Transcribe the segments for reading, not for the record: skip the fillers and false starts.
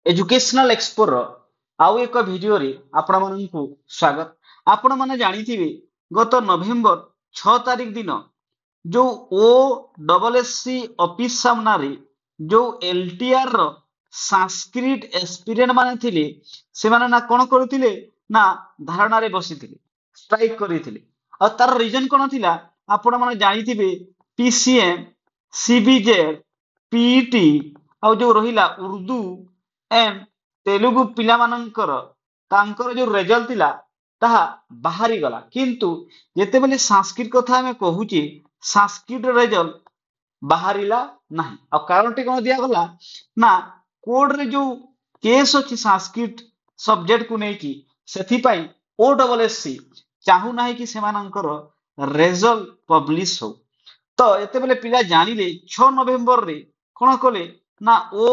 Educational एक्सपोर आउ एक video रे आपण माननकु स्वागत। आपण माने जानिथिबे गत नवेम्बर 6 तारिख दिन जो O double S C office सामना रे जो एलटीआर रो संस्कृत एस्पिरेंट माने थिले से माने ना कोन करथिले ना धारणा रे बसिथिले स्ट्राइक करिथिले आ तार रीजन कोन थिला आपण माने जानिथिबे पीसीएम सीबीजेड पीईटी आ जो रहिला उर्दू एंड तेलुगु पिला मानकर तांकर जो रिजल्ट थिला ताहा बाहरी गला किंतु जेते बेले संस्कृत कथा हमें कहूची संस्कृत रिजल्ट बाहरीला नहीं आ कारणटी कोन दिया गला ना कोड रे जो केस अछि संस्कृत सब्जेक्ट को नेकी सेथि पई ओ डबल एस सी चाहू नाही कि सेमानकर रिजल्ट पब्लिश हो। तो एते बेले पिला जानिले 6 नवेम्बर रे कोन कले ना ओ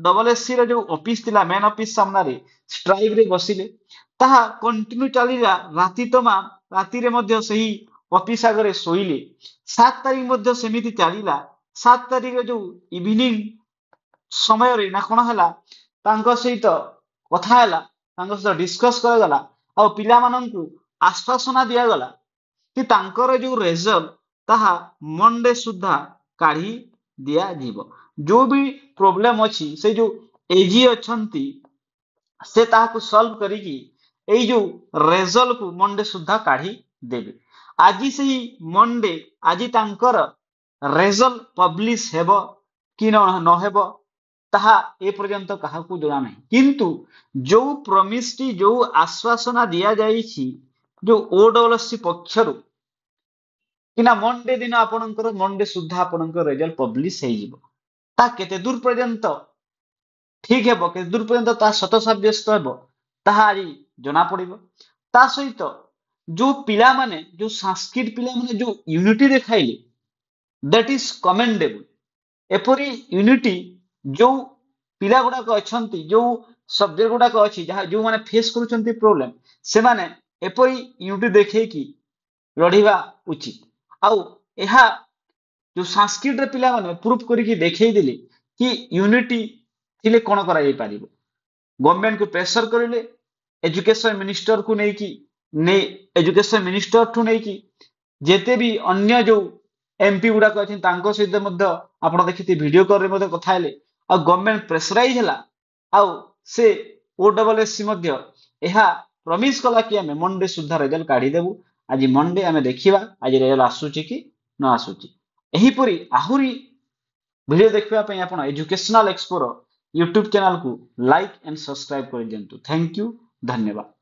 डबल एस सी रे जो ऑफिस थिला मेन ऑफिस सामना रे स्ट्राइक रे बसिले ताहा कंटिन्यू चलीला राति तमा राति रे मध्य सही ऑफिस आगरे सोइले 7 तारिख मध्य सेमिति चलीला 7 तारिख रे जो इवनिंग समय रे ना कोन हला तांको सहित कथा हला तांको सहित डिस्कस करा गला आ पिला माननकु आश्वासना दिया गला कि तांकर जो रिजल्ट ताहा मंडे सुद्धा काढ़ी दिया जीवो। जो भी प्रॉब्लम अछि से जो एजी अछंती से ताहाकु सॉल्व करिकी एई जो रिजल्ट को मंडे सुद्धा काढ़ी देबे। आजी से मंडे आजी तांकर रिजल्ट पब्लिश हेबो कि न हेबो ताहा ए पर्यंत काहाकू जଣା नाही किंतु जो प्रॉमिस टी जो आश्वासना दिया जाईछि जो ओडब्ल्यूएससी पक्षरु किना मंडे दिन आपनकर मंडे सुद्धा आपनकर रिजल्ट पब्लिश हे जिवो ता केते दूर पर्यंत ठीक हेबो केते दूर पर्यंत ता सत साब्यस्त हेबो ताहा आज जଣା पड़िबो। ता सहित जो पिला माने जो संस्कृत पिला माने जो यूनिटी देखाइले दैट इज कमेंडेबल। एपरी यूनिटी जो पिला गुडा को अछंती जो सब्जेक्ट गुडा को अछि जहा जो माने फेस करूचंती प्रॉब्लम से माने एपरी यूनिटी देखै कि लढिबा उचित आउ एहा जो संस्कृत रे पिला माने प्रूफ करिकि देखै दिले कि यूनिटी थिले कोन करा जाई पारिबो। गवर्नमेंट को प्रेशर करिले एजुकेशन मिनिस्टर को नै कि ने एजुकेशन मिनिस्टर ठु नै कि जेते भी अन्य जो एमपी गुडा को अछि तांको सहित मध्य आपण देखिति वीडियो कॉल रे मध्य कथा हेले आ गवर्नमेंट प्रेशराइज हला आ से ओ डबल एस सी मध्य एहा प्रॉमिस कला कि हमें मंडे सुद्धा रिजल्ट काढी देबु। आज मंडे हमें देखिबा आज रिजल्ट आसुची कि न आसुची। एही परी आहुरी वीडियो देखिबा पई आपण एजुकेशनल एक्सप्लोरर यूट्यूब चैनल को लाइक एंड सब्सक्राइब कर दियंतु। थैंक यू धन्यवाद।